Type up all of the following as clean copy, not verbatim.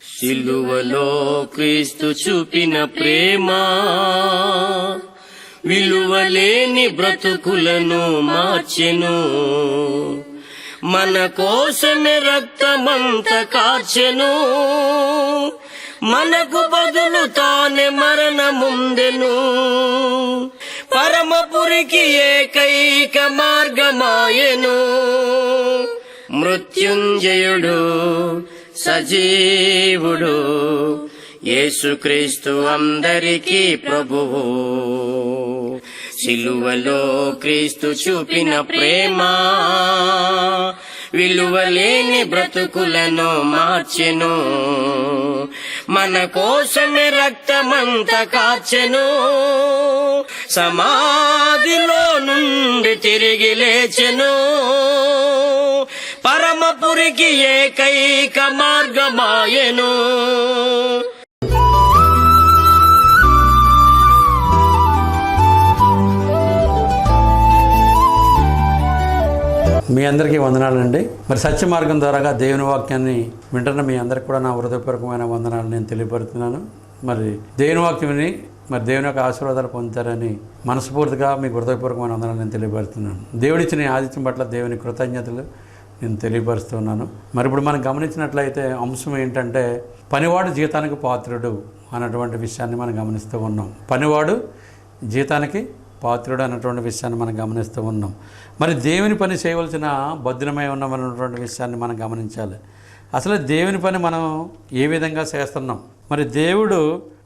సిలువలో క్రీస్తు చూపిన ప్రేమ విలువలేని బ్రతుకులను మార్చెను. మన కోసమే రక్తమంత కార్చెను. మనకు బదులు తానే మరణముందెను. పరమపురికి ఏకైక మార్గమాయెను. మృత్యుంజయుడు సజీవుడు యేసుక్రీస్తు అందరికీ ప్రభువు. సిలువలో క్రీస్తు చూపిన ప్రేమ విలువలేని బ్రతుకులను మార్చెను. మన కోసమే రక్తమంత కార్చెను. సమాధిలో నుండి తిరిగి లేచెను. పరమపురికి ఏకైక మార్గమాయెను. మీ అందరికీ వందనాలండి. మరి సత్య మార్గం ద్వారాగా దేవుని వాక్యాన్ని వింటున్న మీ అందరికి కూడా నా హృదయపూర్వకమైన వందనాలు నేను తెలియపరుస్తున్నాను. మరి దేవుని వాక్యం విని మరి దేవుని యొక్క ఆశీర్వాదాలు పొందుతారని మనస్ఫూర్తిగా మీకు హృదయపూర్వకమైన వందనాలు నేను తెలియపరుస్తున్నాను. దేవుడిచ్చిన ఆదిత్యం పట్ల దేవుని కృతజ్ఞతలు నేను తెలియపరుస్తున్నాను. మరి ఇప్పుడు మనం గమనించినట్లయితే అంశం ఏంటంటే పనివాడు జీతానికి పాత్రుడు అన్నటువంటి విషయాన్ని మనం గమనిస్తూ ఉన్నాం. పనివాడు జీతానికి పాత్రుడు అన్నటువంటి విషయాన్ని మనం గమనిస్తూ ఉన్నాం. మరి దేవుని పని చేయవలసిన బద్ధులమై ఉన్నామన్నటువంటి విషయాన్ని మనం గమనించాలి. అసలు దేవుని పని మనం ఏ విధంగా చేస్తున్నాం? మరి దేవుడు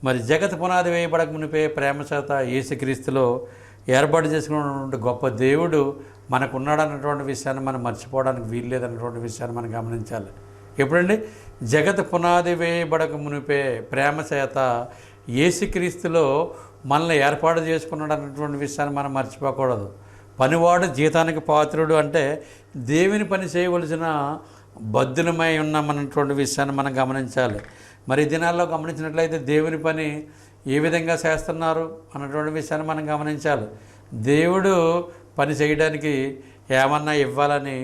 మరి జగత్ పునాది వేయబడక మునిపే ప్రేమ చేత యేసుక్రీస్తులో ఏర్పాటు చేసుకున్నటువంటి గొప్ప దేవుడు మనకు ఉన్నాడన్నటువంటి విషయాన్ని మనం మర్చిపోవడానికి వీలు లేదన్నటువంటి విషయాన్ని మనం గమనించాలి. ఎప్పుడండి? జగత్ పునాది వేయబడక మునిపే ప్రేమ చేత యేసుక్రీస్తులో మనల్ని ఏర్పాటు చేసుకున్నాడు అన్నటువంటి విషయాన్ని మనం మర్చిపోకూడదు. పనివాడు జీతానికి పాత్రుడు అంటే దేవుని పని చేయవలసిన బద్ధులమై ఉన్నామన్నటువంటి విషయాన్ని మనం గమనించాలి. మరి ఈ దినాల్లో గమనించినట్లయితే దేవుని పని ఏ విధంగా చేస్తున్నారు అన్నటువంటి విషయాన్ని మనం గమనించాలి. దేవుడు పని చేయడానికి ఏమన్నా ఇవ్వాలని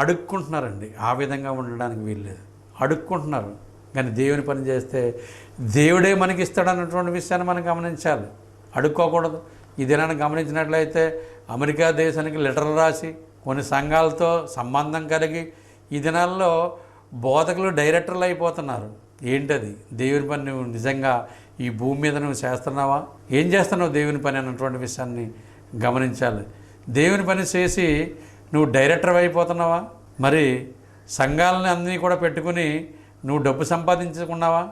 అడుక్కుంటున్నారండి. ఆ విధంగా ఉండడానికి వీల్లేదు. అడుక్కుంటున్నారు. కానీ దేవుని పని చేస్తే దేవుడే మనకి ఇస్తాడన్నటువంటి విషయాన్ని మనం గమనించాలి. అడుక్కోకూడదు. ఈ దినాన్ని గమనించినట్లయితే అమెరికా దేశానికి లెటర్లు రాసి కొన్ని సంఘాలతో సంబంధం కలిగి ఈ దినాల్లో బోధకులు డైరెక్టర్లు అయిపోతున్నారు. ఏంటది? దేవుని పని నువ్వు నిజంగా ఈ భూమి మీద నువ్వు చేస్తున్నావా? ఏం చేస్తున్నావు దేవుని పని అన్నటువంటి విషయాన్ని గమనించాలి. దేవుని పని చేసి నువ్వు డైరెక్టర్ అయిపోతున్నావా? మరి సంఘాలని అన్నీ కూడా పెట్టుకుని నువ్వు డబ్బు సంపాదించుకున్నావా?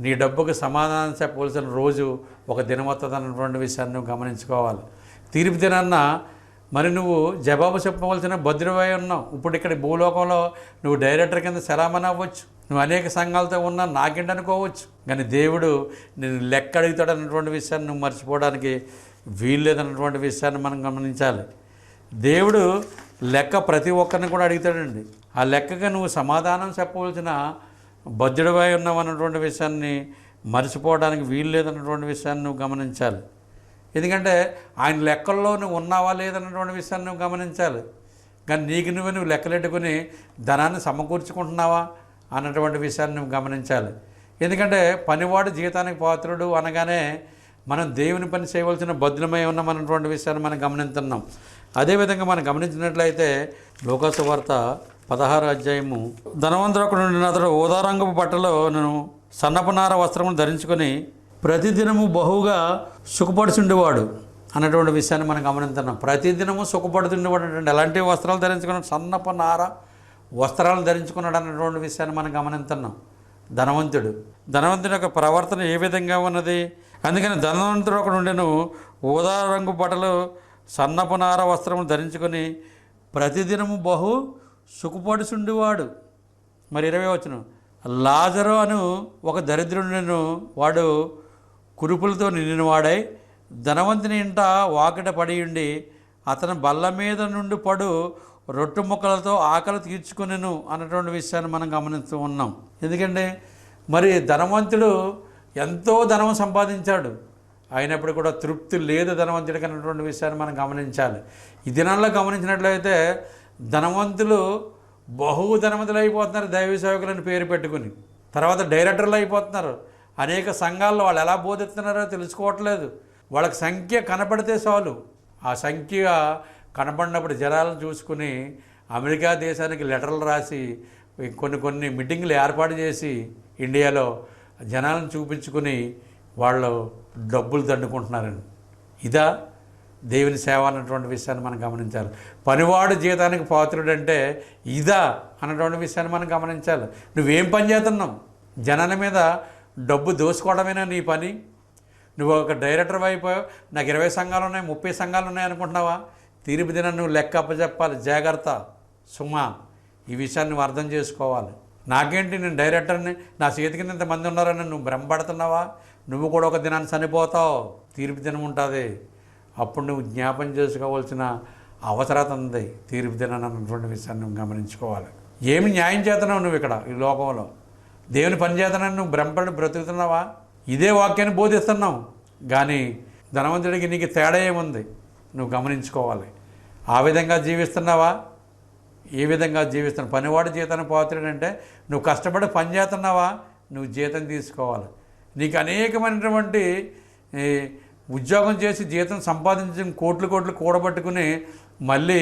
నీ డబ్బుకు సమాధానం చెప్పవలసిన రోజు ఒక దినం వస్తుంది అన్నటువంటి విషయాన్ని నువ్వు గమనించుకోవాలి. తీర్పు దినాన్న మరి నువ్వు జవాబు చెప్పవలసిన భద్రమై ఉన్నావు. ఇప్పుడు ఇక్కడ భూలోకంలో నువ్వు డైరెక్టర్ కింద సెలామని అవ్వచ్చు, నువ్వు అనేక సంఘాలతో ఉన్నా నాకేంటనుకోవచ్చు. కానీ దేవుడు నేను లెక్క అడుగుతాడు అన్నటువంటి విషయాన్ని నువ్వు మర్చిపోవడానికి వీలు లేదన్నటువంటి విషయాన్ని మనం గమనించాలి. దేవుడు లెక్క ప్రతి ఒక్కరిని కూడా అడుగుతాడండి. ఆ లెక్కగా నువ్వు సమాధానం చెప్పవలసిన బద్ధుడివై ఉన్నావు అన్నటువంటి విషయాన్ని మర్చిపోవడానికి వీలు లేదన్నటువంటి విషయాన్ని నువ్వు గమనించాలి. ఎందుకంటే ఆయన లెక్కల్లో నువ్వు ఉన్నావా లేదన్నటువంటి విషయాన్ని నువ్వు గమనించాలి. కానీ నీకు నువ్వు లెక్కలెట్టుకుని ధనాన్ని సమకూర్చుకుంటున్నావా అన్నటువంటి విషయాన్ని నువ్వు గమనించాలి. ఎందుకంటే పనివాడు జీతానికి పాత్రుడు అనగానే మనం దేవుని పని చేయవలసిన బద్ధులమై ఉన్నామన్నటువంటి విషయాన్ని మనం గమనిస్తున్నాం. అదేవిధంగా మనం గమనించినట్లయితే లోకాసు వార్త 16వ అధ్యాయము ధనవంతుడు నుండి అతడు ఊదారంగపు బట్టలో సన్నపనార వస్త్రమును ధరించుకొని ప్రతిదినము బహుగా సుఖపడుచుండేవాడు అన్నటువంటి విషయాన్ని మనం గమనిస్తున్నాం. ప్రతిదినము సుఖపడుతుండేవాడు అంటే ఎలాంటి వస్త్రాలు ధరించుకున్నాడు? సన్నపనార వస్త్రాలను ధరించుకున్నాడు అన్నటువంటి విషయాన్ని మనం గమనిస్తున్నాం. ధనవంతుడి యొక్క ప్రవర్తన ఏ విధంగా ఉన్నది? అందుకని ధనవంతుడు ఒకడు ఉండెను, ఊదా రంగు బట్టలు సన్నపనార వస్త్రములు ధరించుకొని ప్రతిదినము బహు సుఖపడుచుండేవాడు. మరి 20వ వచనం, లాజరు అను ఒక దరిద్రుడును, వాడు కురుపులతో నిండినవాడై ధనవంతుని ఇంట వాకిట పడి ఉండి అతని బల్ల మీద నుండి పడు రొట్టె ముక్కలతో ఆకలి తీర్చుకునేను అన్నటువంటి విషయాన్ని మనం గమనిస్తూ ఉన్నాం. ఎందుకంటే మరి ధనవంతుడు ఎంతో ధనం సంపాదించాడు, అయినప్పుడు కూడా తృప్తి లేదు ధనవంతుడికి అన్నటువంటి విషయాన్ని మనం గమనించాలి. ఈ దినాల్లో గమనించినట్లయితే ధనవంతులు ధనవంతులు అయిపోతున్నారు దైవ సేవకులని పేరు పెట్టుకుని. తర్వాత డైరెక్టర్లు అయిపోతున్నారు. అనేక సంఘాల్లో వాళ్ళు ఎలా బోధిస్తున్నారో తెలుసుకోవట్లేదు. వాళ్ళకి సంఖ్య కనపడితే చాలు. ఆ సంఖ్య కనపడినప్పుడు జనాలను చూసుకుని అమెరికా దేశానికి లెటర్లు రాసి కొన్ని మీటింగ్లు ఏర్పాటు చేసి ఇండియాలో జనాలను చూపించుకుని వాళ్ళు డబ్బులు దండుకుంటున్నారండి. ఇదా దేవుని సేవ అన్నటువంటి విషయాన్ని మనం గమనించాలి. పనివాడు జీతానికి పాత్రుడంటే ఇదా అన్నటువంటి విషయాన్ని మనం గమనించాలి. నువ్వేం పని చేస్తున్నావు? జనాల మీద డబ్బు దోసుకోవడమేనా నీ పని? నువ్వు ఒక డైరెక్టర్ అయిపోయావు, నాకు 20 సంఘాలు ఉన్నాయి, 30 సంఘాలు ఉన్నాయి అనుకుంటున్నావా? తీర్పు దినం నువ్వు లెక్క అప్పచెప్పాలి. జాగ్రత్త సుమా, ఈ విషయాన్ని నువ్వు అర్థం చేసుకోవాలి. నాకేంటి, నేను డైరెక్టర్ని, నా చేతికి ఇంతమంది ఉన్నారని నువ్వు భ్రమపడుతున్నావా? నువ్వు కూడా ఒక దినాన్ని చనిపోతావు. తీర్పు దినం ఉంటుంది. అప్పుడు నువ్వు జ్ఞాపం చేసుకోవాల్సిన అవసరత ఉంది. తీర్పు దినాన్ని అన్నటువంటి విషయాన్ని నువ్వు గమనించుకోవాలి. ఏమి న్యాయం చేస్తున్నావు నువ్వు ఇక్కడ ఈ లోకంలో? దేవుని పని చేతనని నువ్వు భ్రమపడి బ్రతుకుతున్నావా? ఇదే వాక్యాన్ని బోధిస్తున్నావు, కానీ ధనవంతుడికి నీకు తేడా ఏముంది నువ్వు గమనించుకోవాలి. ఆ విధంగా జీవిస్తున్నావా? ఏ విధంగా జీవిస్తున్నావు? పనివాడు జీతాన్ని పాత్రుడంటే నువ్వు కష్టపడి పని చేస్తున్నావా? నువ్వు జీతం తీసుకోవాలి. నీకు అనేకమైనటువంటి ఉద్యోగం చేసి జీతం సంపాదించి కోట్లు కూడబట్టుకుని మళ్ళీ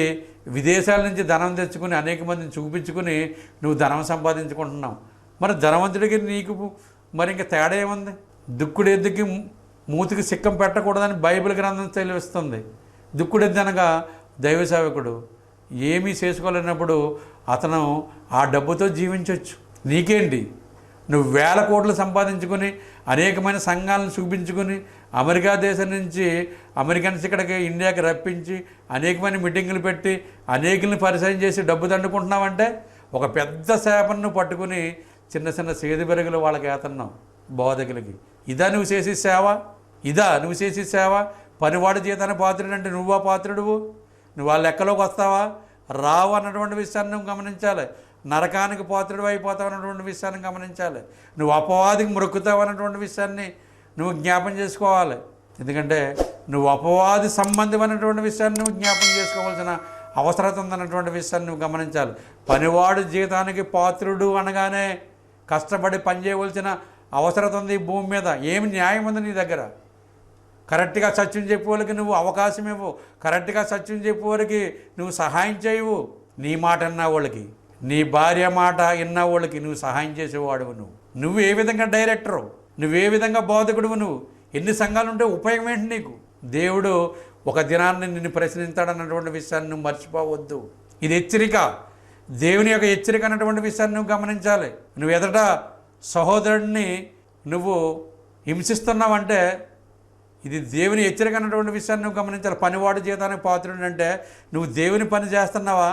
విదేశాల నుంచి ధనం తెచ్చుకుని అనేక మందిని చూపించుకుని నువ్వు ధనం సంపాదించుకుంటున్నావు. మరి ధనవంతుడికి నీకు మరి ఇంకా తేడా ఏముంది? దుక్కుడు ఎద్దుకి మూతికి సిక్కం పెట్టకూడదని బైబిల్ గ్రంథం తెలివిస్తుంది. దుక్కుడు ఎద్దు అనగా దైవ సేవకుడు ఏమీ చేసుకోలేనప్పుడు అతను ఆ డబ్బుతో జీవించవచ్చు. నీకేంటి? నువ్వు 1000 కోట్లు సంపాదించుకుని అనేకమైన సంఘాలను చూపించుకుని అమెరికా దేశం నుంచి అమెరికన్స్ ఇక్కడికి ఇండియాకి రప్పించి అనేకమైన మీటింగులు పెట్టి అనేకుల్ని పరిచయం చేసి డబ్బు దండుకుంటున్నావంటే ఒక పెద్ద సేపను పట్టుకుని చిన్న సేది బెరుగులు వాళ్ళకి ఏతన్నావు బోధకులకి. ఇదా నువ్వు చేసే సేవ? ఇదా నువ్వు చేసే సేవ? పనివాడి జీతాన్ని పాత్రుడు అంటే నువ్వా పాత్రుడువు? నువ్వు వాళ్ళ లెక్కలోకి వస్తావా? రావు అన్నటువంటి విషయాన్ని నువ్వు గమనించాలి. నరకానికి పాత్రుడు అయిపోతావు అన్నటువంటి విషయాన్ని గమనించాలి. నువ్వు అపవాదికి మొక్కుతావు అన్నటువంటి విషయాన్ని నువ్వు జ్ఞాపం చేసుకోవాలి. ఎందుకంటే నువ్వు అపవాది సంబంధం అన్నటువంటి విషయాన్ని నువ్వు జ్ఞాపం చేసుకోవాల్సిన అవసరం ఉందన్నటువంటి విషయాన్ని నువ్వు గమనించాలి. పనివాడు జీతానికి పాత్రుడు అనగానే కష్టపడి పనిచేయవలసిన అవసరం ఉంది ఈ భూమి మీద. ఏమి న్యాయం ఉంది నీ దగ్గర? కరెక్ట్గా సత్యం చెప్పేవాళ్ళకి నువ్వు అవకాశం ఇవ్వు. కరెక్ట్గా సత్యం చెప్పేవారికి నువ్వు సహాయం చేయవు. నీ మాట విన్న వాళ్ళకి, నీ భార్య మాట విన్న వాళ్ళకి నువ్వు సహాయం చేసేవాడువు. నువ్వు ఏ విధంగా డైరెక్టరు, నువ్వే విధంగా బోధకుడువు, నువ్వు ఎన్ని సంఘాలు ఉంటే ఉపయోగం ఏంటి నీకు? దేవుడు ఒక దినాన్ని నిన్ను ప్రశ్నిస్తాడన్నటువంటి విషయాన్ని నువ్వు మర్చిపోవద్దు. ఇది హెచ్చరిక, దేవుని యొక్క హెచ్చరిక అన్నటువంటి విషయాన్ని నువ్వు గమనించాలి. నువ్వు ఎదుట సహోదరుడిని నువ్వు హింసిస్తున్నావంటే ఇది దేవుని హెచ్చరిక అన్నటువంటి విషయాన్ని నువ్వు గమనించాలి. పనివాడు జీతానికి పాత్రుడు అంటే నువ్వు దేవుని పని చేస్తున్నావా?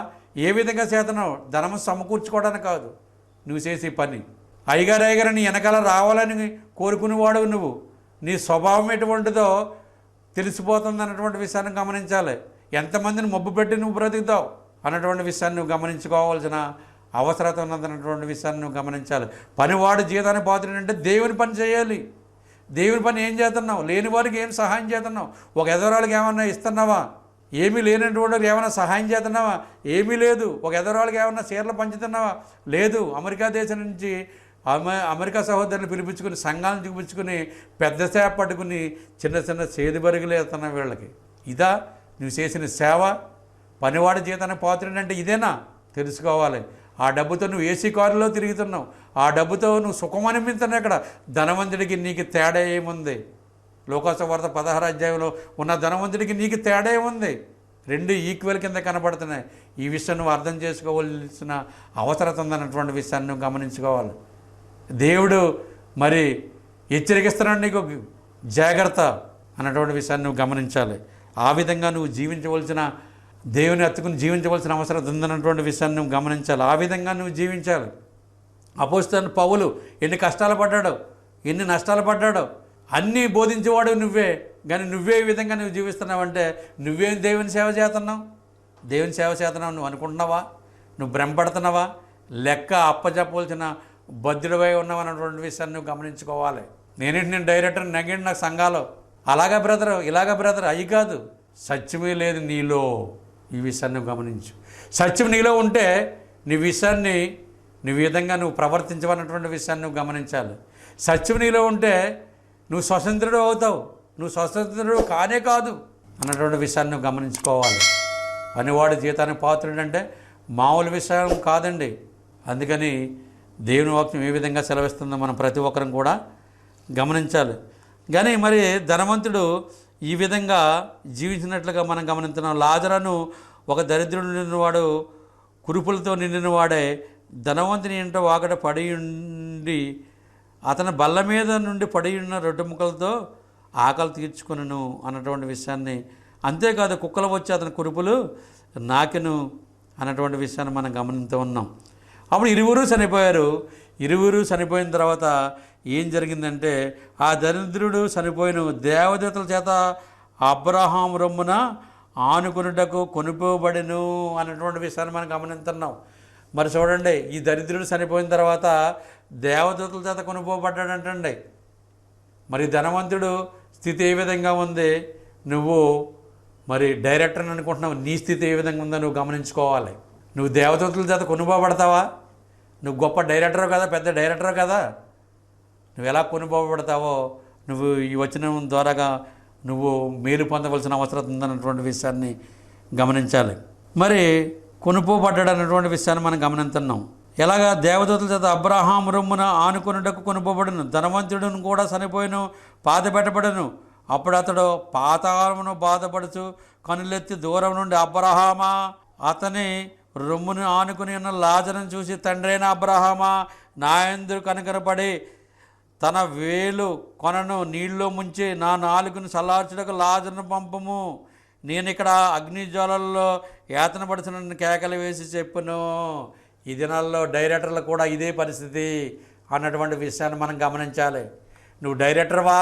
ఏ విధంగా చేస్తున్నావు? ధనము సమకూర్చుకోవడానికి కాదు నువ్వు చేసే పని. అయ్యగారు నీ వెనకాల రావాలని కోరుకునేవాడు నువ్వు. నీ స్వభావం ఎటువంటిదో తెలిసిపోతుంది అన్నటువంటి విషయాన్ని గమనించాలి. ఎంతమందిని మబ్బు పెట్టి నువ్వు బ్రతుకుతావు అన్నటువంటి విషయాన్ని నువ్వు గమనించుకోవాల్సిన అవసరత ఉన్నదన్నటువంటి విషయాన్ని నువ్వు గమనించాలి. పనివాడు జీతాన్ని పాత్రుడు అంటే దేవుని పని చేయాలి. దేవుని పని ఏం చేస్తున్నావు? లేని వారికి ఏం సహాయం చేస్తున్నావు? ఒక ఎదరాళ్ళకి ఏమన్నా ఇస్తున్నావా? ఏమీ లేనటువంటి ఏమైనా సహాయం చేస్తున్నావా? ఏమీ లేదు. ఒక ఎదరాళ్ళకి ఏమన్నా చీరలు పంచుతున్నావా? లేదు. అమెరికా దేశం నుంచి అమెరికా సహోదరులు పిలిపించుకుని సంఘాలను చూపించుకుని పెద్ద సేవ పట్టుకుని చిన్న సేది బరుగులు వేస్తున్నావు వీళ్ళకి. ఇదా నువ్వు చేసిన సేవ? పనివాడి జీతాన్ని పాత్రుడు అంటే ఇదేనా? తెలుసుకోవాలి. ఆ డబ్బుతో నువ్వు ఏసీ కారులో తిరుగుతున్నావు. ఆ డబ్బుతో నువ్వు సుఖం అనిపించున్నావు. ఇక్కడ ధనవంతుడికి నీకు తేడా ఏముంది? లోకాసువార్త 16వ అధ్యాయంలో ఉన్న ధనవంతుడికి నీకు తేడా ఏముంది? రెండు ఈక్వల్ కింద కనబడుతున్నాయి. ఈ విషయం నువ్వు అర్థం చేసుకోవాల్సిన అవసరం ఉందన్నటువంటి విషయాన్ని నువ్వు గమనించుకోవాలి. దేవుడు మరి హెచ్చరికిస్తున్నాడు నీకు, జాగ్రత్త అన్నటువంటి విషయాన్ని నువ్వు గమనించాలి. ఆ విధంగా నువ్వు జీవించవలసిన, దేవుని హత్తుకుని జీవించవలసిన అవసరం ఉందన్నటువంటి విషయాన్ని నువ్వు గమనించాలి. ఆ విధంగా నువ్వు జీవించాలి. అపోస్తలుడైన పౌలు ఎన్ని కష్టాలు పడ్డాడో, ఎన్ని నష్టాలు పడ్డాడో అన్నీ బోధించేవాడు నువ్వే. కానీ నువ్వే ఈ విధంగా నువ్వు జీవిస్తున్నావంటే నువ్వేం దేవుని సేవ చేస్తున్నావు? దేవుని సేవ చేస్తున్నావు నువ్వు అనుకుంటున్నావా? నువ్వు భ్రమపడుతున్నావా? లెక్క అప్పచెప్పవలసిన బద్దుడివై ఉన్నావు అన్నటువంటి విషయాన్ని నువ్వు గమనించుకోవాలి. నేను డైరెక్టర్ నెగ్గండి నాకు సంఘాలు, అలాగా బ్రదర్, ఇలాగా బ్రదర్, అవి కాదు. సత్యమే లేదు నీలో. ఈ విషయాన్ని నువ్వు గమనించు. సత్యం నీలో ఉంటే నీ విషయాన్ని నువ్వు ఈ విధంగా నువ్వు ప్రవర్తించవన్నటువంటి విషయాన్ని నువ్వు గమనించాలి. సత్యం నీలో ఉంటే నువ్వు స్వతంత్రుడు అవుతావు. నువ్వు స్వతంత్రుడు కానే కాదు అన్నటువంటి విషయాన్ని నువ్వు గమనించుకోవాలి. పనివాడు జీతానికి పాత్రుడు అంటే మామూలు విషయం కాదండి. అందుకని దేవుని వాక్యం ఏ విధంగా సెలవిస్తుందో మనం ప్రతి ఒక్కరం కూడా గమనించాలి. కానీ మరి ధనవంతుడు ఈ విధంగా జీవించినట్లుగా మనం గమనించున్నాం. లాజరును ఒక దరిద్రుడు నిండినవాడు, కురుపులతో నిండినవాడే ధనవంతుని ఇంట వాకట పడి ఉండి అతని బల్ల మీద నుండి పడి ఉన్న రొట్టె ముక్కలతో ఆకలి తీర్చుకొనును అన్నటువంటి విషయాన్ని, అంతేకాదు కుక్కలు వచ్చి అతని కురుపులు నాకెను అన్నటువంటి విషయాన్ని మనం గమనిస్తూ ఉన్నాం. అప్పుడు ఇరువురు చనిపోయారు. ఇరువురు చనిపోయిన తర్వాత ఏం జరిగిందంటే ఆ దరిద్రుడు చనిపోయిన దేవదూతల చేత అబ్రహాము రొమ్మున ఆనుకునుటకు కొనుకోబడెను అన్నటువంటి విషయాన్ని మనం గమనిస్తున్నాం. మరి చూడండి, ఈ దరిద్రుడు చనిపోయిన తర్వాత దేవదూతల చేత కొనుక్కోబడ్డాడంటండి. మరి ధనవంతుడు స్థితి ఏ విధంగా ఉంది, నువ్వు మరి డైరెక్టర్ అని అనుకుంటున్నావు, నీ స్థితి ఏ విధంగా ఉందో నువ్వు గమనించుకోవాలి. నువ్వు దేవదూతల చేత కొనుక్కోబడతావా? నువ్వు గొప్ప డైరెక్టర్ కదా, పెద్ద డైరెక్టర్ కదా, నువ్వు ఎలా కొనుక్కోబడతావో నువ్వు ఈ వచనం ద్వారాగా నువ్వు మేలు పొందవలసిన అవసరం ఉందన్నటువంటి విషయాన్ని గమనించాలి. మరి కొనుక్కోబడ్డాడు అన్నటువంటి విషయాన్ని మనం గమనిస్తున్నాం. ఎలాగా దేవదూతల చేత అబ్రహాము రొమ్మున ఆనుకొనుటకు కొనుక్కోబడును, ధనవంతుడును కూడా చనిపోయిను, పాతపెట్టబడను. అప్పుడు అతడు పాతాళమును బాధపడుచు కనులెత్తి దూరం నుండి అబ్రహామా అతని రొమ్మును ఆనుకుని ఉన్న లాజరును చూసి, తండ్రైన అబ్రహామా నా యందు కనికరపడి తన వేలు కొనను నీళ్ళలో ముంచి నా నాలుకను చల్లార్చుటకు లాజరును పంపము, నేను ఇక్కడ అగ్నిజ్వాలల్లో యాతన పడుతున్న కేకలు వేసి చెప్పును. ఈ దినాల్లో డైరెక్టర్లు కూడా ఇదే పరిస్థితి అన్నటువంటి విషయాన్ని మనం గమనించాలి. నువ్వు డైరెక్టర్వా,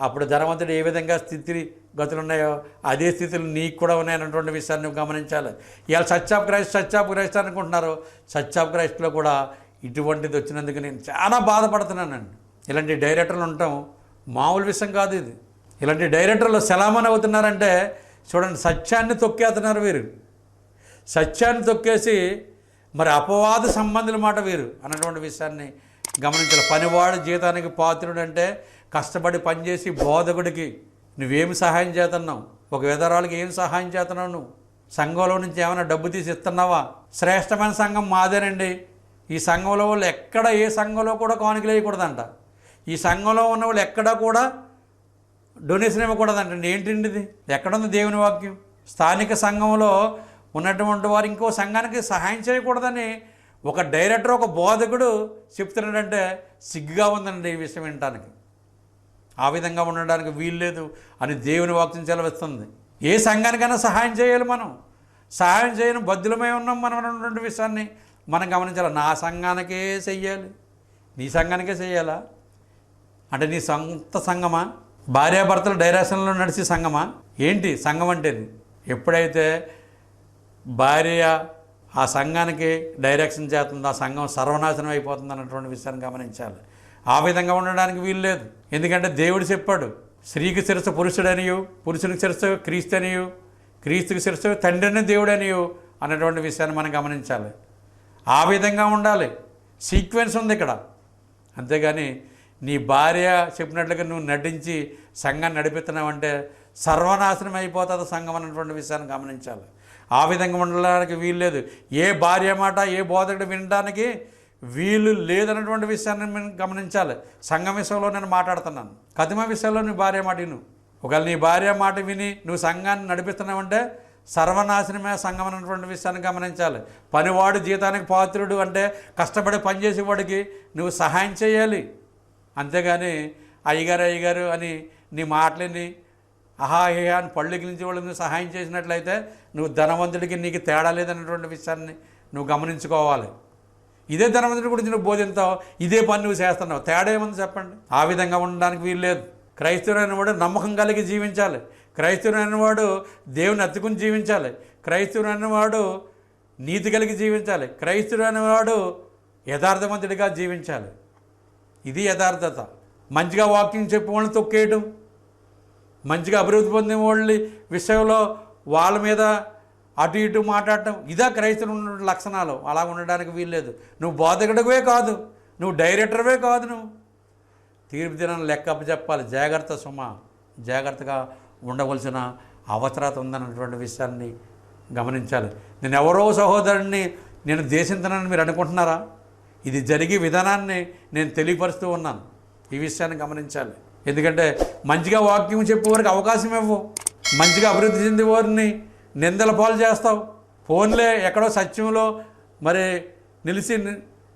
అప్పుడు ధనవంతుడు ఏ విధంగా స్థితి గతులు ఉన్నాయో అదే స్థితులు నీకు కూడా ఉన్నాయన్నటువంటి విషయాన్ని నువ్వు గమనించాలి. ఇవాళ చర్చ్ ఆఫ్ క్రైస్ట్ అనుకుంటున్నారు. చర్చ్ ఆఫ్ క్రైస్ట్లో కూడా ఇటువంటిది వచ్చినందుకు నేను చాలా బాధపడుతున్నానండి. ఇలాంటి డైరెక్టర్లు ఉండటం మామూలు విషయం కాదు. ఇది ఇలాంటి డైరెక్టర్లు సెలామని అవుతున్నారంటే చూడండి, సత్యాన్ని తొక్కేస్తున్నారు వీరు. సత్యాన్ని తొక్కేసి మరి అపవాద సంబంధుల మాట వీరు అన్నటువంటి విషయాన్ని గమనించాలి. పనివాడు జీతానికి పాత్రుడు అంటే కష్టపడి పనిచేసి బోధకుడికి నువ్వేమి సహాయం చేస్తున్నావు? ఒక విధరాలకి ఏం సహాయం చేస్తున్నావు? నువ్వు సంఘంలో నుంచి ఏమైనా డబ్బు తీసి ఇస్తున్నావా? శ్రేష్టమైన సంఘం మాదేనండి. ఈ సంఘంలో వాళ్ళు ఎక్కడ ఏ సంఘంలో కూడా కానుకలు వేయకూడదంట. ఈ సంఘంలో ఉన్న వాళ్ళు ఎక్కడా కూడా డొనేషన్ ఇవ్వకూడదంటండి. ఏంటండి ఇది? ఎక్కడుంది దేవుని వాక్యం? స్థానిక సంఘంలో ఉన్నటువంటి వారు ఇంకో సంఘానికి సహాయం చేయకూడదని ఒక డైరెక్టర్, ఒక బోధకుడు చెప్తున్నాడంటే సిగ్గుగా ఉందండి ఈ విషయం వినటానికి. ఆ విధంగా ఉండడానికి వీల్లేదు అని దేవుని వాక్యం సెలవిస్తుంది. ఏ సంఘానికైనా సహాయం చేయాలి. మనం సహాయం చేయని బద్దులమై ఉన్నాం మనం అన్నటువంటి విషయాన్ని మనం గమనించాలి. నా సంఘానికే చెయ్యాలి, నీ సంఘానికే చెయ్యాలా అంటే నీ సొంత సంఘమా? భార్యాభర్తల డైరెక్షన్లో నడిచే సంఘమా? ఏంటి సంఘం అంటే? ఎప్పుడైతే భార్య ఆ సంఘానికి డైరెక్షన్ చేస్తుందో ఆ సంఘం సర్వనాశనం అయిపోతుంది అన్నటువంటి విషయాన్ని గమనించాలి. ఆ విధంగా ఉండడానికి వీలు లేదు. ఎందుకంటే దేవుడు చెప్పాడు, స్త్రీకి శిరస్సు పురుషుడనియు, పురుషునికి శిరస్సు క్రీస్తు అనియు, క్రీస్తుకి శిరస్సు తండ్రిని దేవుడనియు అన్నటువంటి విషయాన్ని మనం గమనించాలి. ఆ విధంగా ఉండాలి. సీక్వెన్స్ ఉంది ఇక్కడ. అంతేగాని నీ భార్య చెప్పినట్లుగా నువ్వు నటించి సంఘాన్ని నడిపిస్తున్నావంటే సర్వనాశనం అయిపోతుంది సంఘం అన్నటువంటి విషయాన్ని గమనించాలి. ఆ విధంగా ఉండడానికి వీలు లేదు. ఏ భార్య మాట ఏ బోధకుడు వినడానికి వీలు లేదన్నటువంటి విషయాన్ని మనం గమనించాలి. సంఘం విషయంలో నేను మాట్లాడుతున్నాను. కతిమ విషయంలో నీ భార్య మాట విను. ఒకవేళ నీ భార్య మాట విని నువ్వు సంఘాన్ని నడిపిస్తున్నావంటే సర్వనాశనమే సంఘం అన్నటువంటి విషయాన్ని గమనించాలి. పనివాడు జీతానికి పాత్రుడు అంటే కష్టపడి పనిచేసేవాడికి నువ్వు సహాయం చేయాలి. అంతేగాని అయ్యగారు అని నీ మాటలని అహాహే అని పళ్ళకి నుంచి వాళ్ళకి నువ్వు సహాయం చేసినట్లయితే నువ్వు ధనవంతుడికి నీకు తేడా లేదన్నటువంటి విషయాన్ని నువ్వు గమనించుకోవాలి. ఇదే ధనవంతుడి గురించి నువ్వు బోధిస్తావు, ఇదే పని నువ్వు చేస్తున్నావు, తేడా ఏముంది చెప్పండి? ఆ విధంగా ఉండడానికి వీలు లేదు. క్రైస్తవుడైన వాడు నమ్మకం కలిగి జీవించాలి. క్రైస్తవుడైన వాడు దేవుని అత్తుకుని జీవించాలి. క్రైస్తవుడైన వాడు నీతి కలిగి జీవించాలి. క్రైస్తవుడైన వాడు యథార్థవంతుడిగా జీవించాలి. ఇది యథార్థత. మంచిగా వాకింగ్ చెప్పే వాళ్ళని తొక్కేయడం, మంచిగా అభివృద్ధి పొందిన వాళ్ళ విషయంలో వాళ్ళ మీద అటు ఇటు మాట్లాడటం, ఇదా క్రైస్తవులు ఉన్న లక్షణాలు. అలా ఉండడానికి వీల్లేదు. నువ్వు బోధకుడివే కాదు, నువ్వు డైరెక్టర్వే కాదు, నువ్వు తీర్పు దినాన్ని లెక్క చెప్పాలి. జాగ్రత్త సుమా, జాగ్రత్తగా ఉండవలసిన అవసరత ఉందన్నటువంటి విషయాన్ని గమనించాలి. నేను ఎవరో సహోదరుడిని నేను దేశించనని మీరు అనుకుంటున్నారా? ఇది జరిగే విధానాన్ని నేను తెలియపరుస్తూ ఉన్నాను. ఈ విషయాన్ని గమనించాలి. ఎందుకంటే మంచిగా వాక్యం చెప్పేవారికి అవకాశం ఇవ్వవు, మంచిగా అభివృద్ధి చెందేవారిని నిందల పాలు చేస్తావు. ఫోన్లే ఎక్కడో సత్యంలో మరి నిలిచి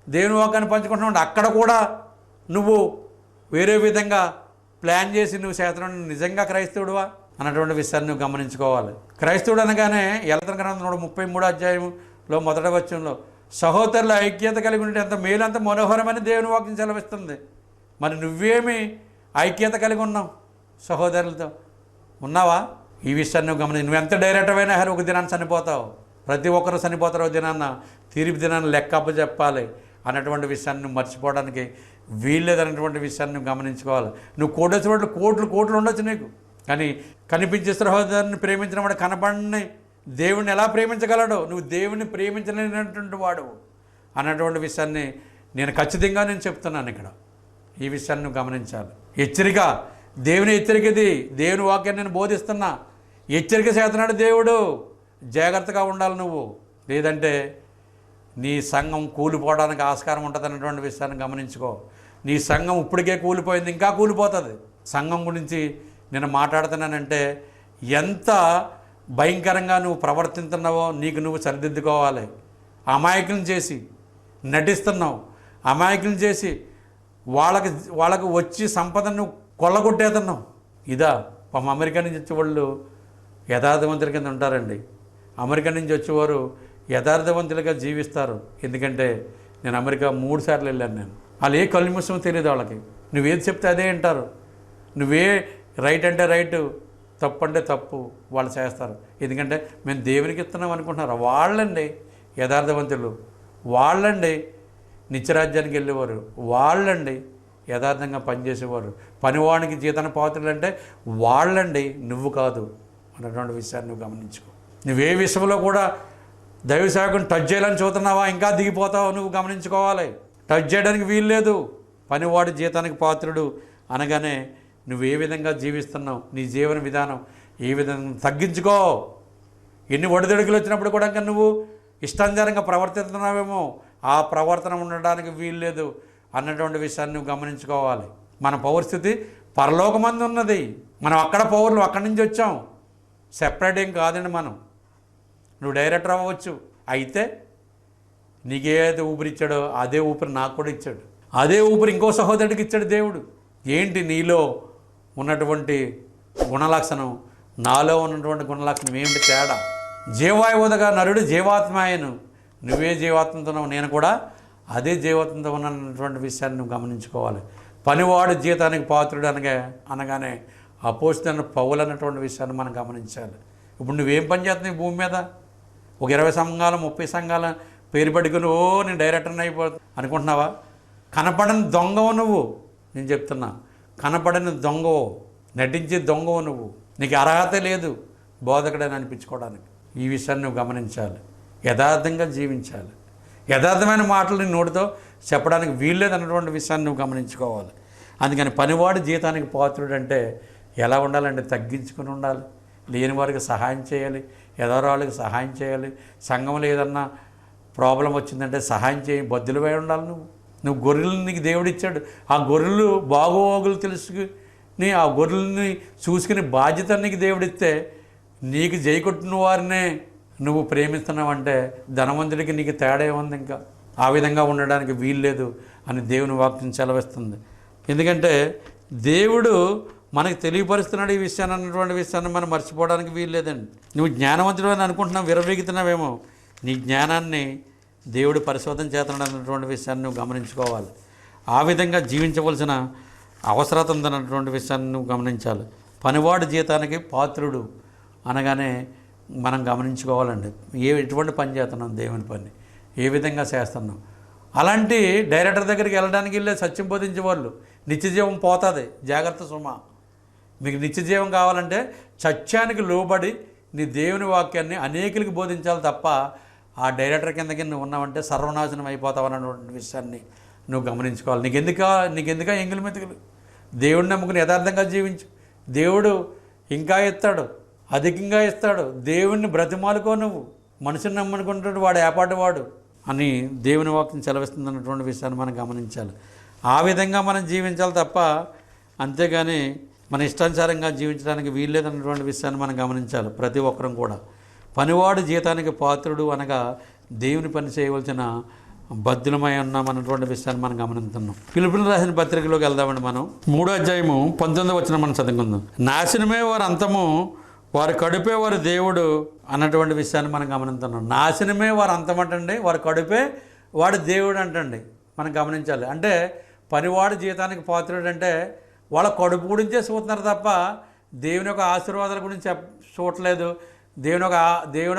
దేవుని వాక్యాన్ని పంచుకుంటున్నావు, అక్కడ కూడా నువ్వు వేరే విధంగా ప్లాన్ చేసి నువ్వు చేతనం. నిజంగా క్రైస్తవుడువా అన్నటువంటి విషయాన్ని నువ్వు గమనించుకోవాలి. క్రైస్తవుడు అనగానే యెలతన గ్రంథం 33వ అధ్యాయంలో మొదటి వచనంలో సహోదరుల ఐక్యత కలిగి ఉంటే ఎంత మేలు, అంత మనోహరమని దేవుని వాక్యం సెలవిస్తుంది. మరి నువ్వేమి ఐక్యత కలిగి ఉన్నావు? సహోదరులతో ఉన్నావా? ఈ విషయాన్ని నువ్వు గమనించి, నువ్వెంత డైరెక్ట్ అయినా ఒక దినాన్ని చనిపోతావు. ప్రతి ఒక్కరు చనిపోతారు. ఒక దినాన్న తీర్పు దినాన్ని లెక్కప్ప చెప్పాలి అన్నటువంటి విషయాన్ని నువ్వు మర్చిపోవడానికి వీల్లేదన్నటువంటి విషయాన్ని నువ్వు గమనించుకోవాలి. నువ్వు కోటేశ్వరుడు కోట్లు ఉండొచ్చు నీకు, కానీ కనిపించే సహోదరుని ప్రేమించిన వాడు కనపడని దేవుణ్ణి ఎలా ప్రేమించగలడు? నువ్వు దేవుణ్ణి ప్రేమించలేనటువంటి వాడు అన్నటువంటి విషయాన్ని నేను ఖచ్చితంగా చెప్తున్నాను ఇక్కడ. ఈ విషయాన్ని నువ్వు గమనించాలి. హెచ్చరిక, దేవుని హెచ్చరిక ఇది. దేవుని వాక్యాన్ని నేను బోధిస్తున్నా, హెచ్చరిక చేస్తున్నాడు దేవుడు. జాగ్రత్తగా ఉండాలి నువ్వు, లేదంటే నీ సంఘం కూలిపోవడానికి ఆస్కారం ఉంటుంది అన్నటువంటి విషయాన్ని గమనించుకో. నీ సంఘం ఇప్పటికే కూలిపోయింది, ఇంకా కూలిపోతుంది. సంఘం గురించి నేను మాట్లాడుతున్నానంటే ఎంత భయంకరంగా నువ్వు ప్రవర్తిస్తున్నావో నీకు నువ్వు సరిదిద్దుకోవాలి. అమాయకులను చేసి నటిస్తున్నావు, అమాయకులను చేసి వాళ్ళకు వచ్చి సంపదను కొల్లగొట్టేస్తున్నావు. ఇదా అమెరికా నుంచి వచ్చేవాళ్ళు యథార్థవంతుల కింద ఉంటారండి. అమెరికా నుంచి వచ్చేవారు యథార్థవంతులుగా జీవిస్తారు. ఎందుకంటే నేను అమెరికా 3 సార్లు వెళ్ళాను. నేను వాళ్ళు ఏ కల్ముషం తెలియదు వాళ్ళకి. నువ్వేది చెప్తే అదే వింటారు. నువ్వే రైట్ అంటే రైట్, తప్పు అంటే తప్పు వాళ్ళు చేస్తారు. ఎందుకంటే మేము దేవునికి ఇస్తున్నాం అనుకుంటున్నారు. వాళ్ళండి యథార్థవంతులు, వాళ్ళండి నిత్యరాజ్యానికి వెళ్ళేవారు, వాళ్ళండి యథార్థంగా పనిచేసేవారు. పనివాడికి జీతాన్ని పాత్రలు అంటే వాళ్ళండి, నువ్వు కాదు అన్నటువంటి విషయాన్ని నువ్వు గమనించుకో. నువ్వే విషయంలో కూడా దైవ సేవకుని టచ్ చేయాలని చూస్తున్నావా, ఇంకా దిగిపోతావు. నువ్వు గమనించుకోవాలి. టచ్ చేయడానికి వీల్లేదు. పనివాడి జీతానికి పాత్రుడు అనగానే నువ్వు ఏ విధంగా జీవిస్తున్నావు, నీ జీవన విధానం ఏ విధంగా తగ్గించుకో. ఎన్ని ఒడిదొడుకులు వచ్చినప్పుడు కూడా ఇంకా నువ్వు ఇష్టానుసారంగా ప్రవర్తిస్తున్నావేమో, ఆ ప్రవర్తన ఉండడానికి వీల్లేదు అన్నటువంటి విషయాన్ని నువ్వు గమనించుకోవాలి. మన పౌరస్థితి పరలోకమందు ఉన్నది. మనం అక్కడ పౌరులు, అక్కడి నుంచి వచ్చాం. సెపరేట్ ఏం కాదండి మనం. నువ్వు డైరెక్టర్ అవ్వచ్చు, అయితే నీకేదైతే ఊపిరి ఇచ్చాడో అదే ఊపిరి నాకు కూడా ఇచ్చాడు. అదే ఊపిరి ఇంకో సహోదరుడికి ఇచ్చాడు దేవుడు. ఏంటి నీలో ఉన్నటువంటి గుణలక్షణం, నాలో ఉన్నటువంటి గుణలక్షణం ఏమిటి తేడా? జీవాయువుదగా నరుడు జీవాత్మాయను. నువ్వే జీవాత్మతో, నేను కూడా అదే జీవాత్మతో ఉన్నటువంటి విషయాన్ని నువ్వు గమనించుకోవాలి. పనివాడు జీతానికి పాత్రుడు అనగానే అపోస్తలుడైన పౌలు అన్నటువంటి విషయాన్ని మనం గమనించాలి. ఇప్పుడు నువ్వేం పని చేస్తున్నావు భూమి మీద? ఒక 20 సంఘాలు 30 సంఘాల పేరు పట్టుకుని నేను డైరెక్టర్ని అయిపోతా అనుకుంటున్నావా? కనపడని దొంగవు నువ్వు. నేను చెప్తున్నా, కనపడని దొంగవు, నటించే దొంగవు నువ్వు. నీకు అర్హత లేదు బోధకుడని అనిపించుకోవడానికి. ఈ విషయాన్ని నువ్వు గమనించాలి. యథార్థంగా జీవించాలి. యథార్థమైన మాటలు నీ నోటితో చెప్పడానికి వీల్లేదు అన్నటువంటి విషయాన్ని నువ్వు గమనించుకోవాలి. అందుకని పనివాడు జీతానికి పాత్రుడు అంటే ఎలా ఉండాలంటే తగ్గించుకుని ఉండాలి. లేని వారికి సహాయం చేయాలి, ఎదరవాళ్ళకి సహాయం చేయాలి. సంఘంలో ఏదన్నా ప్రాబ్లం వచ్చిందంటే సహాయం చేయి, బద్దులపై ఉండాలి. నువ్వు గొర్రెలు నీకు దేవుడు ఇచ్చాడు. ఆ గొర్రెలు బాగోగులు తెలుసుకుని ఆ గొర్రెల్ని చూసుకుని బాధ్యత నీకు దేవుడిస్తే నీకు జైకొట్టిన వారినే నువ్వు ప్రేమిస్తున్నావంటే ధనవంతుడికి నీకు తేడా ఏముంది? ఇంకా ఆ విధంగా ఉండడానికి వీల్లేదు అని దేవుని వాక్యం సెలవిస్తుంది. ఎందుకంటే దేవుడు మనకు తెలియపరుస్తున్నాడు ఈ విషయాన్ని అన్నటువంటి విషయాన్ని మనం మర్చిపోవడానికి వీల్లేదండి. నువ్వు జ్ఞానవంతుడు అని అనుకుంటున్నావు, విరవీగుతున్నావేమో. నీ జ్ఞానాన్ని దేవుడు పరిశోధన చేస్తున్నాడు అన్నటువంటి విషయాన్ని నువ్వు గమనించుకోవాలి. ఆ విధంగా జీవించవలసిన అవసరత ఉందన్నటువంటి విషయాన్ని నువ్వు గమనించాలి. పనివాడు జీతానికి పాత్రుడు అనగానే మనం గమనించుకోవాలండి. ఎటువంటి పని చేస్తున్నాం, దేవుని పని ఏ విధంగా చేస్తున్నాం. అలాంటి డైరెక్టర్ దగ్గరికి వెళ్ళడానికి వెళ్ళే సత్యం బోధించే వాళ్ళు నిత్యజీవం పోతుంది. జాగ్రత్త సుమా. మీకు నిత్యజీవం కావాలంటే సత్యానికి లోబడి నీ దేవుని వాక్యాన్ని అనేకులకి బోధించాలి తప్ప ఆ డైరెక్టర్ కిందకి నువ్వు ఉన్నావంటే సర్వనాశనం అయిపోతావు అన్నటువంటి విషయాన్ని నువ్వు గమనించుకోవాలి. నీకెందుకా ఎంగిలి మెతుకులు? దేవుడిని నమ్ముకుని యథార్థంగా జీవించు. దేవుడు ఇంకా ఇస్తాడు, అధికంగా ఇస్తాడు. దేవుణ్ణి బ్రతిమాలుకో. నువ్వు మనుషుని నమ్మనుకుంటాడు, వాడు ఏపాటి వాడు అని దేవుని వాక్యం సెలవిస్తుంది అన్నటువంటి విషయాన్ని మనం గమనించాలి. ఆ విధంగా మనం జీవించాలి తప్ప అంతేగాని మన ఇష్టానుసారంగా జీవించడానికి వీల్లేదన్నటువంటి విషయాన్ని మనం గమనించాలి. ప్రతి ఒక్కరం కూడా పనివాడు జీతానికి పాత్రుడు అనగా దేవుని పని చేయవలసిన బద్దులమై ఉన్నామన్నటువంటి విషయాన్ని మనం గమనిస్తున్నాం. పిలుపులు రాసిన పత్రికలోకి వెళ్దామండి. మనం 3వ అధ్యాయము 19వ వచనం మనం చదువుకుందాం. నాశనమే వారి అంతము, వారి కడుపే వారి దేవుడు అన్నటువంటి విషయాన్ని మనం గమనిస్తున్నాం. నాశనమే వారి అంతం అంటండి, వారి కడుపే వాడి దేవుడు అంటండి. మనం గమనించాలి. అంటే పనివాడు జీతానికి పాత్రుడు అంటే వాళ్ళ కడుపు గురించే చూస్తున్నారు తప్ప దేవుని యొక్క ఆశీర్వాదాల గురించి చూడట్లేదు. దేవుని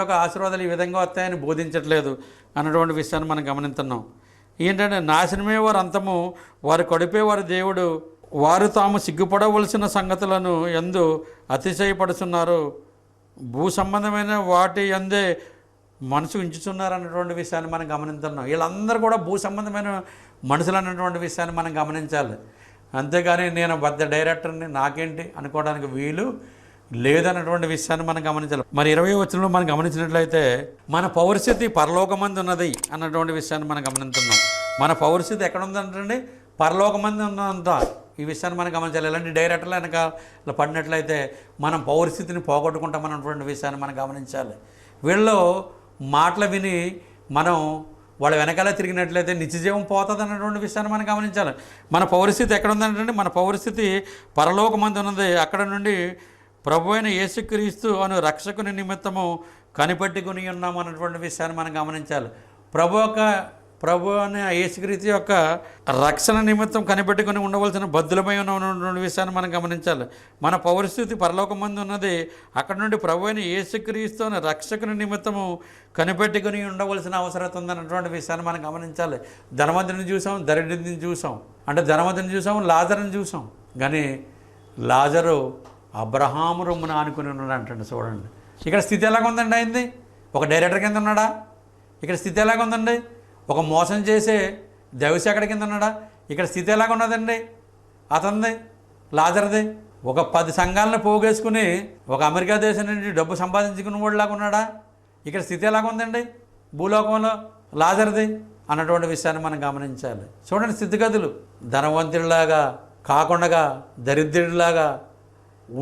యొక్క ఆశీర్వాదాలు ఈ విధంగా వస్తాయని బోధించట్లేదు అన్నటువంటి విషయాన్ని మనం గమనిస్తున్నాం. ఏంటంటే నాశనమే వారి అంతము, వారి కడుపే వారి దేవుడు, వారు తాము సిగ్గుపడవలసిన సంగతులను యందు అతిశయపడుతున్నారు, భూ సంబంధమైన వాటి యందే మనసు ఉంచుతున్నారు అన్నటువంటి విషయాన్ని మనం గమనిస్తున్నాం. వీళ్ళందరూ కూడా భూ సంబంధమైన మనుషులు అన్నటువంటి విషయాన్ని మనం గమనించాలి. అంతేగాని నేను పెద్ద డైరెక్టర్ని నాకేంటి అనుకోవడానికి వీలు లేదన్నటువంటి విషయాన్ని మనం గమనించాలి. మరి 20వ వచనంలో మనం గమనించినట్లయితే మన పౌరస్థితి పరలోకమందు ఉన్నది అన్నటువంటి విషయాన్ని మనం గమనిస్తున్నాం. మన పౌరస్థితి ఎక్కడ ఉందంటే పరలోకమందు ఉన్నదంట. ఈ విషయాన్ని మనం గమనించాలి. ఇలాంటి డైరెక్టర్లు వెనక ఇలా పడినట్లయితే మనం పౌరస్థితిని పోగొట్టుకుంటాం అన్నటువంటి విషయాన్ని మనం గమనించాలి. వీళ్ళు మాటలు విని మనం వాళ్ళ వెనకాల తిరిగినట్లయితే నిత్యజీవం పోతుంది అన్నటువంటి విషయాన్ని మనం గమనించాలి. మన పౌరస్థితి ఎక్కడ ఉందంటే మన పౌరస్థితి పరలోకమందు ఉన్నది. అక్కడ నుండి ప్రభు అయిన యేసుక్రీస్తు అను రక్షకుని నిమిత్తము కనిపెట్టుకుని ఉన్నాము అన్నటువంటి విషయాన్ని మనం గమనించాలి. ప్రభు అనే యేసుక్రీస్తు యొక్క రక్షణ నిమిత్తం కనిపెట్టుకుని ఉండవలసిన బద్దులమై ఉన్నటువంటి విషయాన్ని మనం గమనించాలి. మన పౌరస్థితి పరలోకమందు ఉన్నది. అక్కడ నుండి ప్రభు అయిన యేసుక్రీస్తు అనే రక్షకుని నిమిత్తము కనిపెట్టుకుని ఉండవలసిన అవసరం ఉందన్నటువంటి విషయాన్ని మనం గమనించాలి. ధనవంతుని చూసాం, దరిద్రుని చూసాం. అంటే ధనవంతుని చూసాం, లాజరుని చూసాం. కానీ లాజరు అబ్రహాము రొమ్మున ఆనుకుని ఉన్నాడు అంటండి. చూడండి ఇక్కడ స్థితి ఎలాగుందండి అయింది. ఒక డైరెక్టర్ కింద ఉన్నాడా? ఇక్కడ స్థితి ఎలాగుందండి? ఒక మోసం చేసే దైవశాఖడి కింద ఉన్నాడా? ఇక్కడ స్థితి ఎలాగున్నదండి అతనిది, లాజర్ది? ఒక 10 సంఘాలను పోగేసుకుని ఒక అమెరికా దేశం నుండి డబ్బు సంపాదించుకున్న వాడిలాగా ఉన్నాడా? ఇక్కడ స్థితి ఎలాగుందండి భూలోకంలో లాజర్ది అన్నటువంటి విషయాన్ని మనం గమనించాలి. చూడండి స్థితిగతులు. ధనవంతుడిలాగా కాకుండా దరిద్రుడిలాగా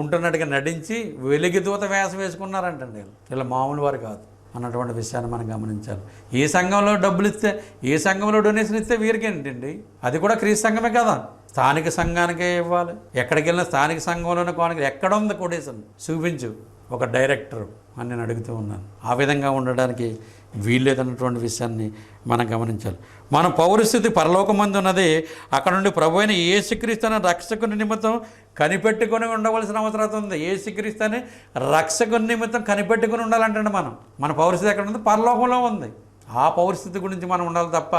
ఉంటున్నట్టుగా నటించి వెలిగిదూత వేషం వేసుకున్నారంటండి. వీళ్ళ మామూలు వారు కాదు అన్నటువంటి విషయాన్ని మనం గమనించాలి. ఏ సంఘంలో డబ్బులు ఇస్తే, ఏ సంఘంలో డొనేషన్ ఇస్తే వీరికి ఏంటండి? అది కూడా క్రీస్తు సంఘమే కదా. స్థానిక సంఘానికే ఇవ్వాలి. ఎక్కడికి వెళ్ళినా స్థానిక సంఘంలోనే కోనకి ఎక్కడ ఉంది కొటేషన్ చూపించు ఒక డైరెక్టర్ అని నేను అడుగుతూ ఉన్నాను. ఆ విధంగా ఉండడానికి వీల్లేదన్నటువంటి విషయాన్ని మనం గమనించాలి. మన పౌరస్థితి పరలోకమందు ఉన్నది. అక్కడ నుండి ప్రభు అయిన యేసుక్రీస్తు అనే రక్షకుని నిమిత్తం కనిపెట్టుకొని ఉండవలసిన అవసరం ఉంది. యేసుక్రీస్తు అనే రక్షకుని నిమిత్తం కనిపెట్టుకుని ఉండాలంటే మన పౌరస్థితి ఎక్కడ ఉంది? పరలోకంలో ఉంది. ఆ పౌరస్థితి గురించి మనం ఉండాలి తప్ప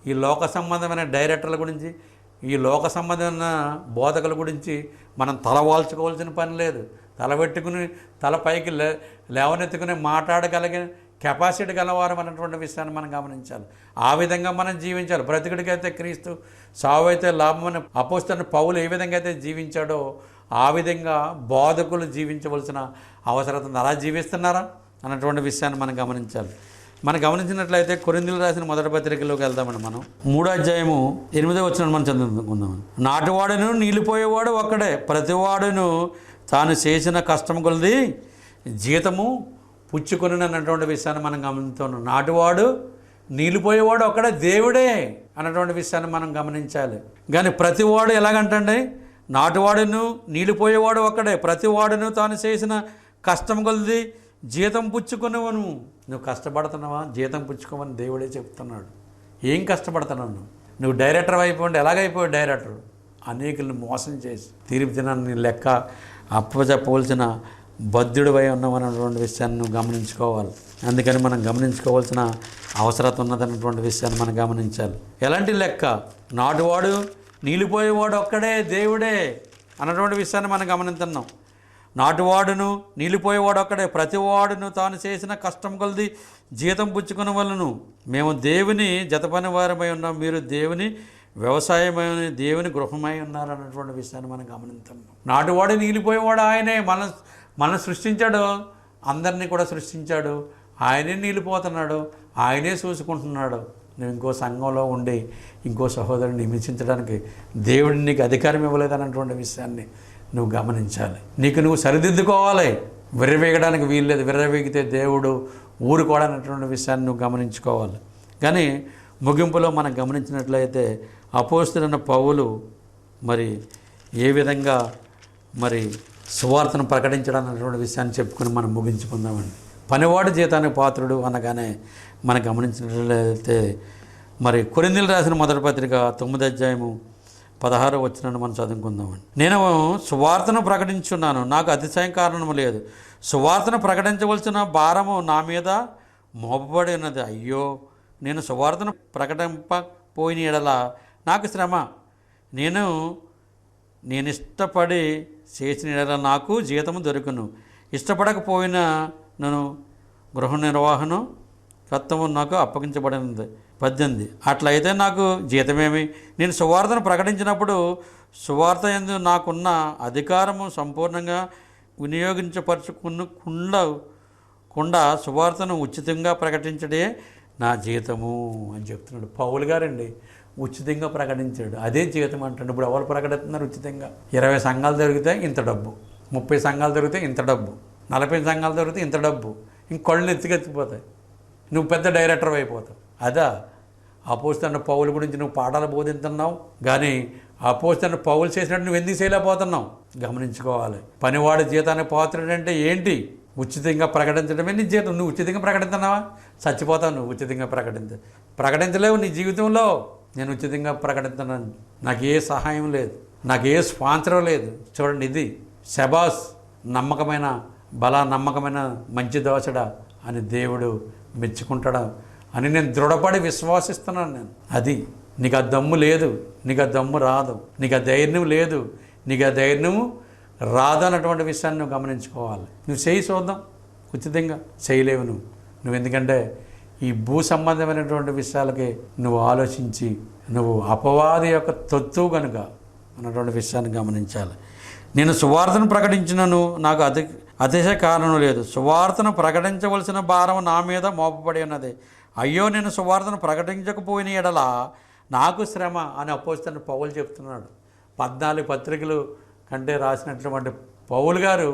ఈ లోక సంబంధమైన డైరెక్టర్ల గురించి, ఈ లోక సంబంధమైన బోధకుల గురించి మనం తలవాల్చుకోవాల్సిన పని లేదు. తలబెట్టుకుని తల పైకి లేవనెత్తుకుని మాట్లాడగలిగిన కెపాసిటీ గలవారు అన్నటువంటి విషయాన్ని మనం గమనించాలి. ఆ విధంగా మనం జీవించాలి. బ్రతికుడికైతే క్రీస్తు, సావు అయితే లాభం అని అపోస్తలుడైన పౌలు ఏ విధంగా అయితే జీవించాడో ఆ విధంగా బోధకులు జీవించవలసిన అవసరం ఉంది. అలా జీవిస్తున్నారా అన్నటువంటి విషయాన్ని మనం గమనించాలి. మనం గమనించినట్లయితే కొరింథీయులకు రాసిన మొదటి పత్రికలోకి వెళ్దామండి. మనం 3వ అధ్యాయము 8వ వచనం మనం చదువుకుందాం. నాటువాడును నీలిపోయేవాడు ఒక్కడే, ప్రతివాడును తాను చేసిన కష్టం కొలది జీతము పుచ్చుకొని అన్నటువంటి విషయాన్ని మనం గమనిస్తున్నాం. నాటువాడు నీలిపోయేవాడు ఒక్కడే, దేవుడే అన్నటువంటి విషయాన్ని మనం గమనించాలి. కానీ ప్రతివాడు ఎలాగంటండి? నాటువాడును నీలిపోయేవాడు ఒక్కడే, ప్రతివాడును తాను చేసిన కష్టం కొలది జీతం పుచ్చుకునేవను. నువ్వు కష్టపడుతున్నావా? జీతం పుచ్చుకోమని దేవుడే చెప్తున్నాడు. ఏం కష్టపడుతున్నావు? నువ్వు డైరెక్టర్ అయిపోండి. ఎలాగైపోయావు డైరెక్టర్? అనేకులను మోసం చేసి తీర్పు దినాన్ని లెక్క అప్పచెప్పవలసిన బద్ధుడివై ఉన్నామన్నటువంటి విషయాన్ని నువ్వు గమనించుకోవాలి. అందుకని మనం గమనించుకోవాల్సిన అవసరం ఉన్నదన్నటువంటి విషయాన్ని మనం గమనించాలి. ఎలాంటి లెక్క? నాటువాడు నీలిపోయేవాడు ఒక్కడే, దేవుడే అన్నటువంటి విషయాన్ని మనం గమనిస్తున్నాం. నాటువాడును నీలిపోయేవాడు ఒక్కడే, ప్రతివాడును తాను చేసిన కష్టం కొలది జీతం పుచ్చుకున్న వలన మేము దేవుని జతపని వారమై ఉన్నాం, మీరు దేవుని వ్యవసాయమై దేవుని గృహమై ఉన్నారు అన్నటువంటి విషయాన్ని మనం గమనించాం. నాటువాడు నీలిపోయేవాడు ఆయనే. మనం సృష్టించాడు, అందరినీ కూడా సృష్టించాడు, ఆయనే నీలిపోతున్నాడు, ఆయనే చూసుకుంటున్నాడు. నువ్వు ఇంకో సంఘంలో ఉండి ఇంకో సహోదరుని హింసించడానికి దేవుడు నీకు అధికారం ఇవ్వలేదన్నటువంటి విషయాన్ని నువ్వు గమనించాలి. నీకు నువ్వు సరిదిద్దుకోవాలి. విర్రవీగడానికి వీల్లేదు. విర్రవీగితే దేవుడు ఊరుకోవడనటువంటి విషయాన్ని నువ్వు గమనించుకోవాలి. కానీ ముగింపులో మనం గమనించినట్లయితే అపోస్తలుడైన పౌలు మరి ఏ విధంగా మరి సువార్తను ప్రకటించడం అన్నటువంటి విషయాన్ని చెప్పుకుని మనం ముగించుకుందామండి. పనివాడు జీతానికి పాత్రుడు అనగానే మనం గమనించినట్లయితే మరి కొరింథీయులు రాసిన మొదటి పత్రిక 9వ అధ్యాయము 16వ వచనాన్ని మనం చదువుకుందామండి. నేను సువార్తను ప్రకటించున్నాను, నాకు అతిశయం కారణము లేదు. సువార్తను ప్రకటించవలసిన భారము నా మీద మోపబడి ఉన్నది. అయ్యో, నేను సువార్తను ప్రకటింపపోయిన ఎడల నాకు శ్రమ. నేను ఇష్టపడి చేసిన ఎడల నాకు జీతము దొరుకును. ఇష్టపడకపోయినా నేను గృహ నిర్వహణ కర్తవ్యం నాకు అప్పగించబడినది. 18. అట్లయితే నాకు జీతమేమి? నేను సువార్తను ప్రకటించినప్పుడు సువార్త యందు నాకున్న అధికారము సంపూర్ణంగా వినియోగించపరచుకుండా సువార్తను ఉచితంగా ప్రకటించడే నా జీతము అని చెప్తున్నాడు పౌలు గారండి. ఉచితంగా ప్రకటించాడు, అదే జీతం అంటాడు. ఇప్పుడు ఎవరు ప్రకటిస్తున్నారు ఉచితంగా? 20 సంఘాలు దొరికితే ఇంత డబ్బు, 30 సంఘాలు దొరికితే ఇంత డబ్బు, 40 సంఘాలు దొరికితే ఇంత డబ్బు, ఇంకొళ్ళు ఎత్తికెత్తిపోతాయి, నువ్వు పెద్ద డైరెక్టర్ అయిపోతావు. అదా అపోస్తలుడైన పౌలు గురించి నువ్వు పాఠాలు బోధిస్తున్నావు, కానీ అపోస్తలుడైన పౌలు చేసినట్టు నువ్వు ఎందుకు చేయలేకపోతున్నావు? గమనించుకోవాలి. పనివాడి జీతానికి పాత్రుడు అంటే ఏంటి? ఉచితంగా ప్రకటించడమే నీ జీతం. నువ్వు ఉచితంగా ప్రకటిస్తున్నావా? చచ్చిపోతావు నువ్వు ఉచితంగా ప్రకటించలేవు నీ జీవితంలో. నేను ఉచితంగా ప్రకటిస్తున్నాను, నాకు ఏ సహాయం లేదు, నాకు ఏ స్పాన్సర్ లేదు. చూడండి, ఇది శబాస్, నమ్మకమైన నమ్మకమైన మంచి దోసడా అని దేవుడు మెచ్చుకుంటాడా అని నేను దృఢపడి విశ్వాసిస్తున్నాను. నేను అది నీకు ఆ దమ్ము లేదు, నీకు ఆ దమ్ము రాదు, నీకు ఆ ధైర్యం లేదు, నీకు ఆ ధైర్యము రాదు అన్నటువంటి విషయాన్ని నువ్వు గమనించుకోవాలి. నువ్వు చేయి చూద్దాం, ఉచితంగా చేయలేవు నువ్వు ఎందుకంటే ఈ భూ సంబంధమైనటువంటి విషయాలకి నువ్వు ఆలోచించి నువ్వు అపవాది యొక్క తొత్తు కనుక అన్నటువంటి విషయాన్ని గమనించాలి. నేను సువార్తను ప్రకటించినను నాకు అతిశయ కారణం లేదు. సువార్తను ప్రకటించవలసిన భారం నా మీద మోపబడి ఉన్నది. అయ్యో, నేను సువార్తను ప్రకటించకపోయిన ఎడల నాకు శ్రమ అని అపోస్తలుడైన పౌలు చెప్తున్నాడు. 14 పత్రికలు కంటే రాసినటువంటి పౌలు గారు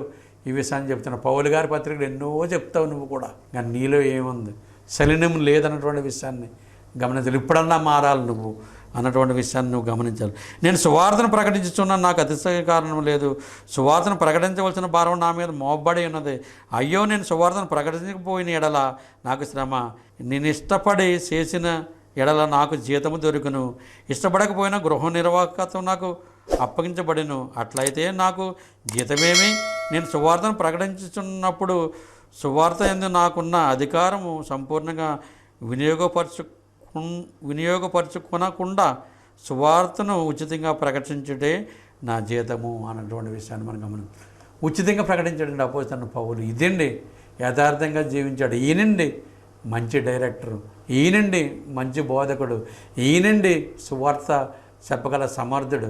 ఈ విషయాన్ని చెప్తున్నాడు. పౌలు గారి పత్రికలు ఎన్నో చెప్తావు నువ్వు కూడా, కానీ నీలో ఏముంది? శలీనం లేదన్నటువంటి విషయాన్ని గమనించాలి. ఇప్పుడన్నా మారాలి నువ్వు అన్నటువంటి విషయాన్ని నువ్వు గమనించాలి. నేను సువార్తను ప్రకటించుచున్నాను, నాకు అతిశయ కారణం లేదు. సువార్తను ప్రకటించవలసిన భారం నా మీద మోపబడి ఉన్నది. అయ్యో, నేను సువార్తను ప్రకటించకపోయిన ఎడల నాకు శ్రమ. నేను ఇష్టపడి చేసిన ఎడల నాకు జీతము దొరుకును. ఇష్టపడకపోయినా గృహ నిర్వాహకత్వం నాకు అప్పగించబడిను. అట్లయితే నాకు జీతమేమి? నేను సువార్తను ప్రకటించుచున్నప్పుడు సువార్త యందు నాకున్న అధికారము సంపూర్ణంగా వినియోగపరచుకొనకుండా సువార్తను ఉచితంగా ప్రకటించుటే నా జీతము అన్నటువంటి విషయాన్ని మనం గమనించాం. ఉచితంగా ప్రకటించాడండి అపోస్తలుడైన పౌలు. ఇదండి యథార్థంగా జీవించాడు. ఈయనండి మంచి డైరెక్టరు, ఈయనండి మంచి బోధకుడు, ఈయనండి సువార్త చెప్పగల సమర్థుడు,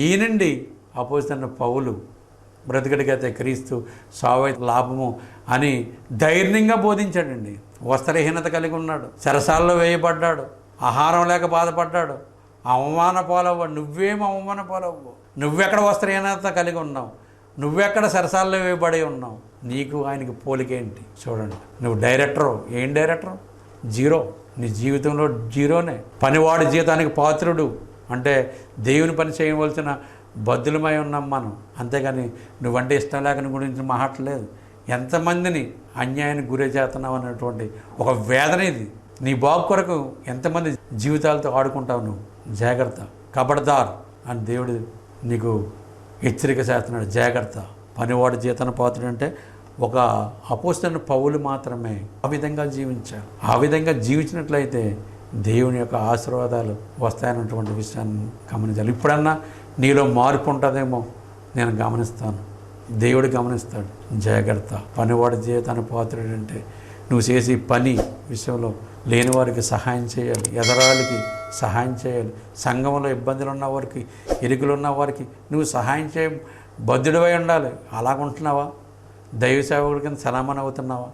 ఈయనండి అపోస్తలుడైన పౌలు. బ్రతికడికైతే క్రీస్తు, సావై లాభము అని ధైర్యంగా బోధించాడండి. వస్త్రహీనత కలిగి ఉన్నాడు, చెరసాలలో వేయబడ్డాడు, ఆహారం లేక బాధపడ్డాడు, అవమాన పాలవ్వ. నువ్వేం అవమాన పాలవ్వు? నువ్వెక్కడ వస్త్రహీనత కలిగి ఉన్నావు? నువ్వెక్కడ చెరసాలలో వేయబడి ఉన్నావు? నీకు ఆయనకి పోలికేంటి? చూడండి, నువ్వు డైరెక్టరు. ఏం డైరెక్టరు? జీరో. నీ జీవితంలో జీరోనే. పనివాడి జీతానికి పాత్రుడు అంటే దేవుని పని చేయవలసిన బద్దులమై ఉన్నాం మనం. అంతేగాని నువ్వంటే ఇష్టం లేకని గురించి మాట్లాడలేదు. ఎంతమందిని అన్యాయానికి గురి చేస్తున్నావు అన్నటువంటి ఒక వేదన ఇది. నీ బాగు కొరకు ఎంతమంది జీవితాలతో ఆడుకుంటావు నువ్వు. జాగ్రత్త, కబడ్దార్ అని దేవుడు నీకు హెచ్చరిక చేస్తున్నాడు. జాగ్రత్త. పనివాడి జీతాన పాత్రుడు అంటే ఒక అపోస్తలుడైన పౌలు మాత్రమే ఆ విధంగా జీవించాడు. ఆ విధంగా జీవించినట్లయితే దేవుని యొక్క ఆశీర్వాదాలు వస్తాయన్నటువంటి విషయాన్ని గమనించాలి. ఇప్పుడన్నా నీలో మార్పు ఉంటుందేమో నేను గమనిస్తాను. దేవుడు గమనిస్తాడు. జాగ్రత్త, పనివాడి జీవితాన్ని పాత్రుడు అంటే నువ్వు చేసే పని విషయంలో లేని వారికి సహాయం చేయాలి, ఎదరాలకి సహాయం చేయాలి, సంఘంలో ఇబ్బందులు ఉన్న వారికి, ఇరుకులు ఉన్న వారికి నువ్వు సహాయం చేయ బద్ధుడివై ఉండాలి. అలాగుంటున్నావా? దైవ సేవకుడి కింద సలామన్ అవుతున్నావా?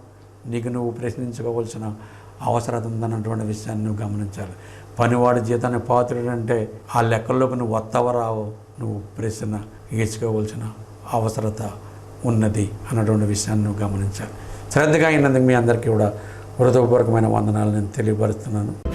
నీకు నువ్వు ప్రశ్నించుకోవాల్సిన అవసరం ఉందన్నటువంటి విషయాన్ని నువ్వు గమనించాలి. పనివాడి జీతాన్ని పాత్రుడు అంటే ఆ లెక్కల్లోకి నువ్వు వస్తావో రావో నువ్వు ప్రశ్న వేసుకోవాల్సిన అవసరత ఉన్నది అన్నటువంటి విషయాన్ని నువ్వు గమనించాలి. శ్రద్ధగా అయినందుకు మీ అందరికీ కూడా హృదయపూర్వకమైన వందనాలు నేను తెలియపరుస్తున్నాను.